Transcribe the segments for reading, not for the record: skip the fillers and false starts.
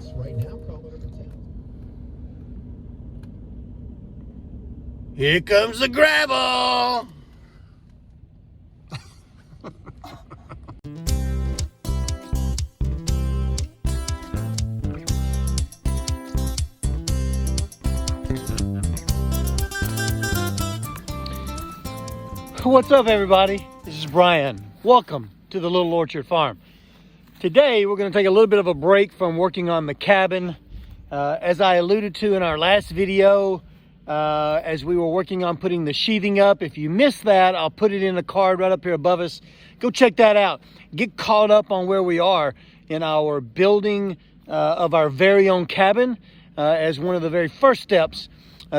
Right now, call it over 10. Here comes the gravel. What's up, everybody? This is Brian. Welcome to the Little Orchard Farm. Today we're going to take a little bit of a break from working on the cabin. As I alluded to in our last video, as we were working on putting the sheathing up, if you missed that, I'll put it in the card right up here above us. Go check that out. Get caught up on where we are in our building of our very own cabin as one of the very first steps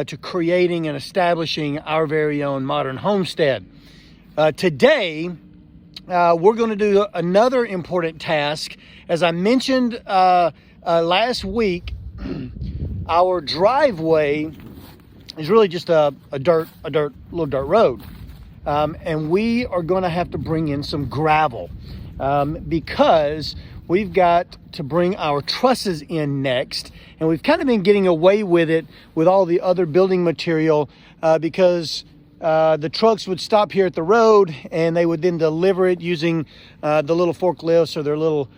to creating and establishing our very own modern homestead. Today, we're going to do another important task. As I mentioned last week, our driveway is really just a little dirt road. And we are going to have to bring in some gravel because we've got to bring our trusses in next. And we've kind of been getting away with it with all the other building material because the trucks would stop here at the road and they would then deliver it using the little forklifts or their little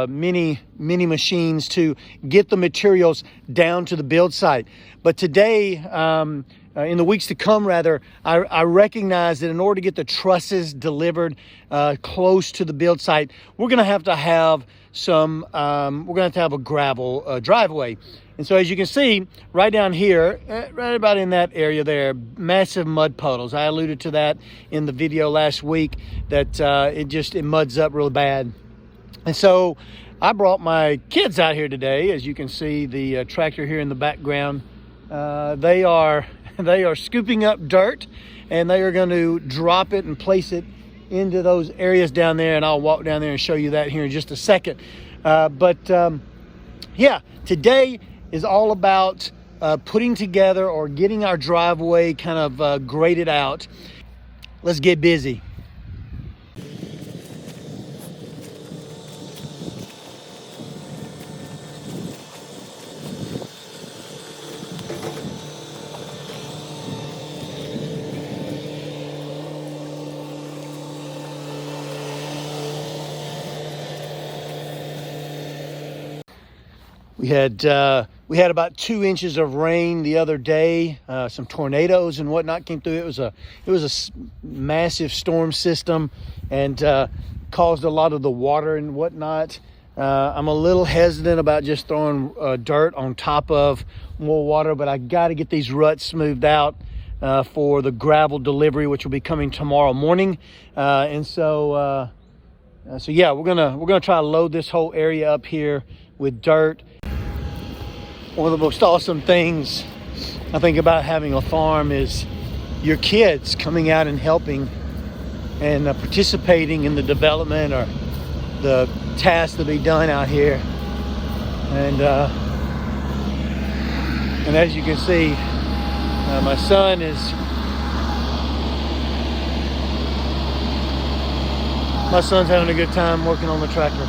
mini machines to get the materials down to the build site. But today, in the weeks to come, rather, I recognize that in order to get the trusses delivered close to the build site, we're going to have some, we're going to have a gravel driveway. And so as you can see, right down here, right about in that area there, massive mud puddles. I alluded to that in the video last week, that it muds up real bad. And so I brought my kids out here today. As you can see, the tractor here in the background, they are scooping up dirt, and they are going to drop it and place it into those areas down there. And I'll walk down there and show you that here in just a second. Yeah, today is all about putting together or getting our driveway kind of graded out. Let's get busy. We had about 2 inches of rain the other day. Some tornadoes and whatnot came through. It was a massive storm system and caused a lot of the water and whatnot. I'm a little hesitant about just throwing dirt on top of more water, but I got to get these ruts smoothed out for the gravel delivery, which will be coming tomorrow morning. So yeah, we're gonna try to load this whole area up here with dirt. One of the most awesome things I think about having a farm is your kids coming out and helping and participating in the development or the tasks that be done out here. And as you can see, my son's having a good time working on the tractor.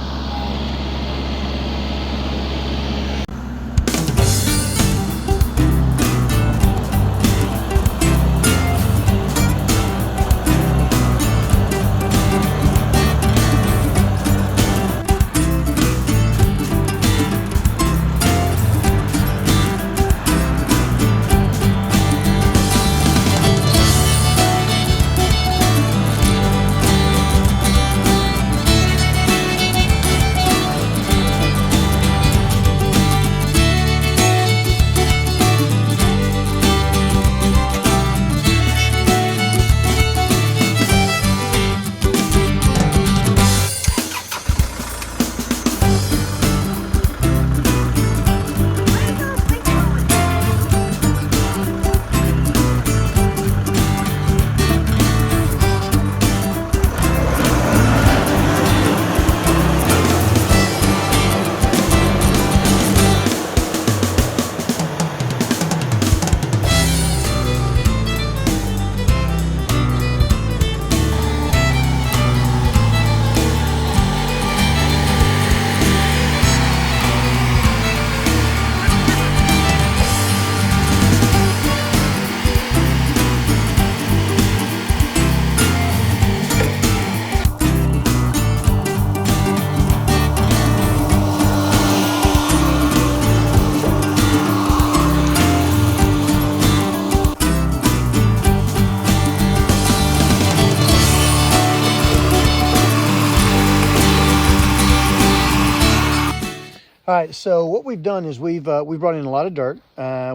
All right, so what we've done is we've brought in a lot of dirt.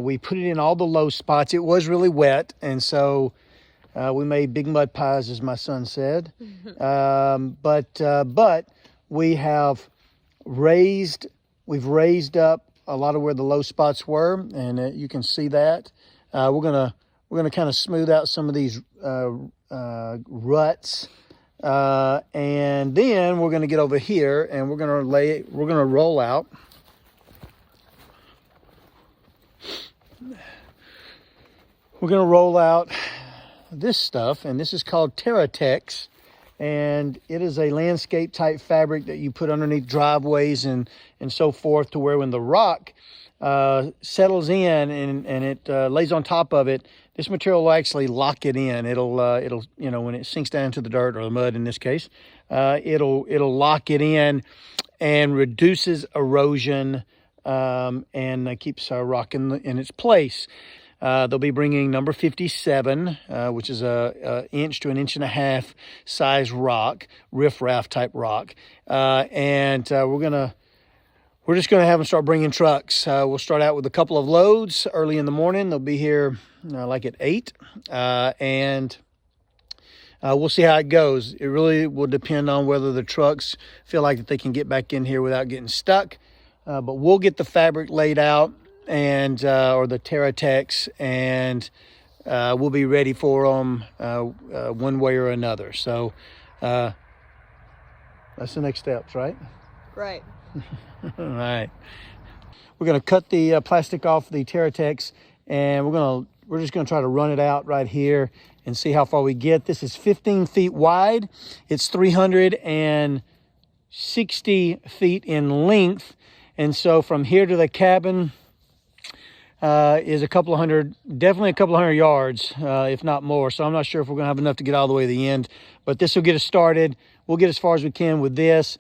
We put it in all the low spots. It was really wet, and so we made big mud pies, as my son said. But we have we've raised up a lot of where the low spots were, and you can see that. We're gonna kind of smooth out some of these ruts. And then we're going to get over here and we're going to roll out. We're going to roll out this stuff, and this is called Terratex, and it is a landscape type fabric that you put underneath driveways and so forth, to where when the rock settles in and it lays on top of it, this material will actually lock it in. It'll when it sinks down to the dirt, or the mud in this case, it'll lock it in and reduces erosion, and keeps our rock in its place. They'll be bringing number 57, which is a inch to an inch and a half size rock, riffraff type rock, and we're just going to have them start bringing trucks. We'll start out with a couple of loads early in the morning. They'll be here like at 8, and we'll see how it goes. It really will depend on whether the trucks feel like that they can get back in here without getting stuck. But we'll get the fabric laid out, and or the Terratex, and we'll be ready for them one way or another. So that's the next steps, right? Right. All right. We're going to cut the plastic off the Terratex, and we're just going to try to run it out right here and see how far we get. This is 15 feet wide. It's 360 feet in length. And so from here to the cabin is definitely a couple of hundred yards, if not more. So I'm not sure if we're going to have enough to get all the way to the end, but this will get us started. We'll get as far as we can with this.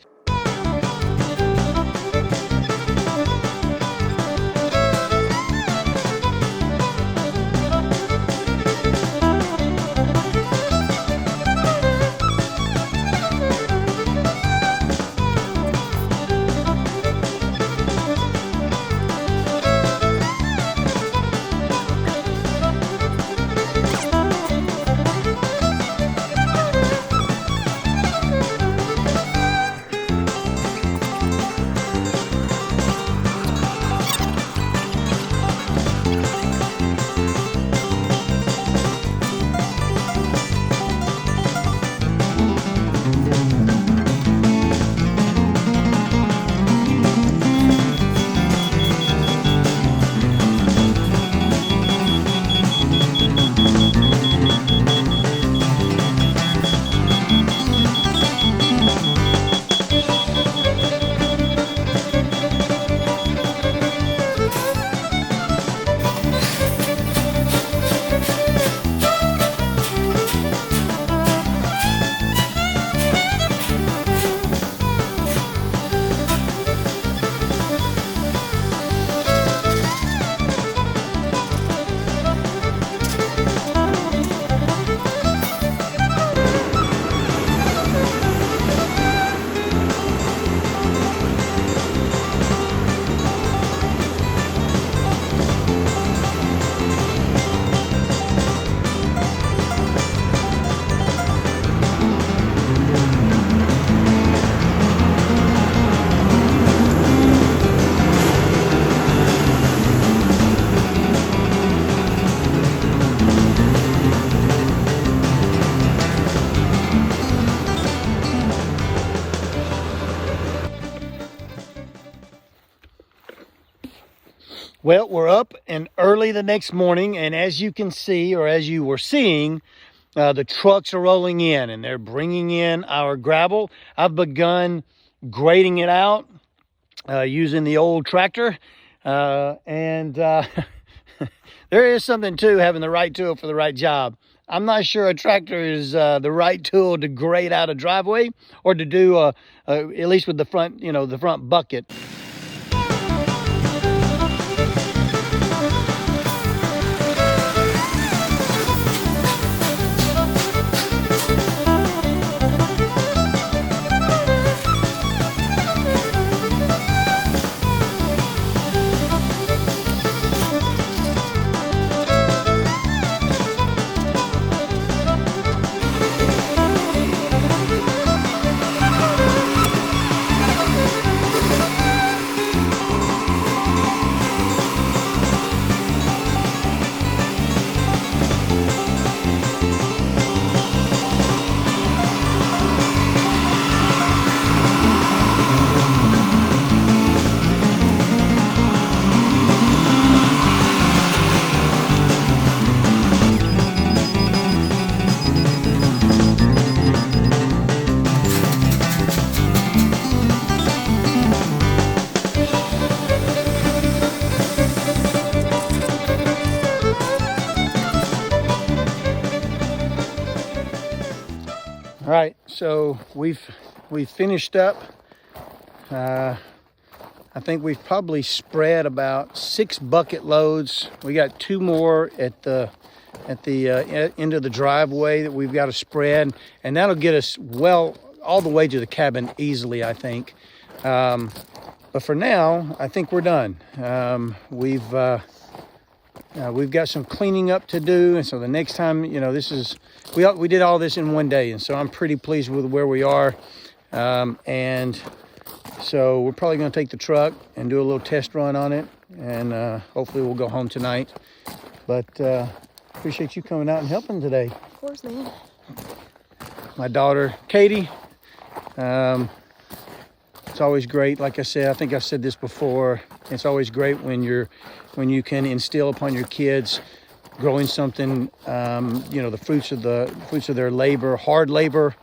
Well, we're up and early the next morning, and as you can see, or as you were seeing, the trucks are rolling in and they're bringing in our gravel. I've begun grading it out using the old tractor, and there is something to having the right tool for the right job. I'm not sure a tractor is the right tool to grade out a driveway, or to do at least with the front, the front bucket. right, so we've finished up. I think we've probably spread about 6 bucket loads. We got 2 more at the end of the driveway that we've got to spread, and that'll get us well all the way to the cabin easily, I think. But for now, I think we're done. We've got some cleaning up to do, and so the next time, you know, we did all this in one day, and so I'm pretty pleased with where we are. And so we're probably going to take the truck and do a little test run on it, and hopefully we'll go home tonight. But appreciate you coming out and helping today. Of course, man. My daughter, Katie. It's always great. Like I said, I think I've said this before. It's always great when you can instill upon your kids growing something. You know, the fruits of their labor, hard labor,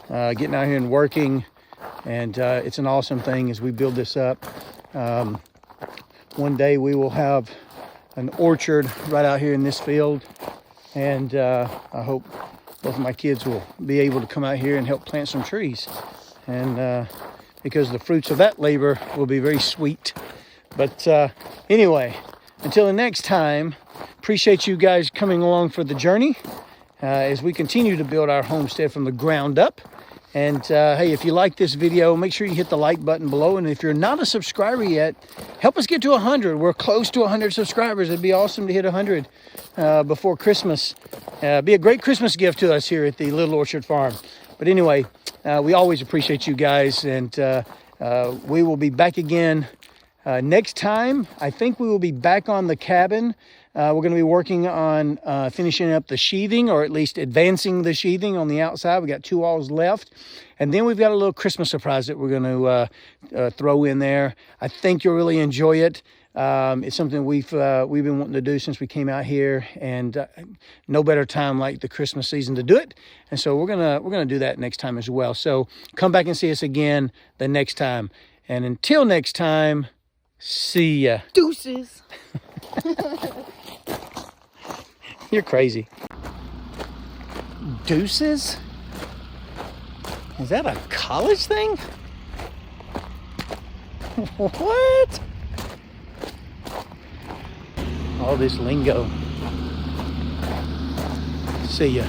getting out here and working, and it's an awesome thing as we build this up. One day we will have an orchard right out here in this field, and I hope both of my kids will be able to come out here and help plant some trees, and because the fruits of that labor will be very sweet. But anyway, until the next time, appreciate you guys coming along for the journey as we continue to build our homestead from the ground up. And hey, if you like this video, make sure you hit the like button below. And if you're not a subscriber yet, help us get to 100. We're close to 100 subscribers. It'd be awesome to hit 100 before Christmas. Be a great Christmas gift to us here at the Little Orchard Farm. But anyway, we always appreciate you guys, and we will be back again next time. I think we will be back on the cabin. We're going to be working on finishing up the sheathing, or at least advancing the sheathing on the outside. We got 2 walls left, and then we've got a little Christmas surprise that we're going to throw in there. I think you'll really enjoy it. It's something we've been wanting to do since we came out here, and no better time like the Christmas season to do it. And so we're gonna do that next time as well. So come back and see us again the next time. And until next time, see ya. Deuces. You're crazy. Deuces? Is that a college thing? What? All this lingo. See ya.